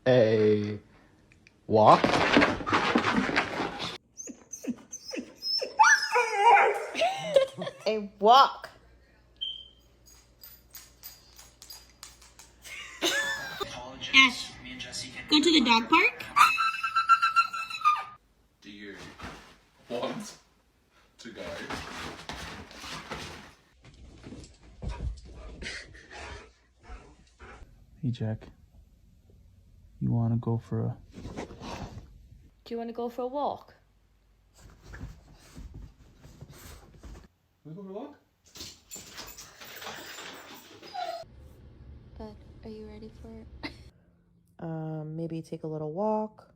A walk? A walk. Ash, go to the dog park. Do you want to go? Hey, Jack. You want to go for a... Do you want to go for a walk? We go for a walk? But are you ready for it? Maybe take a little walk.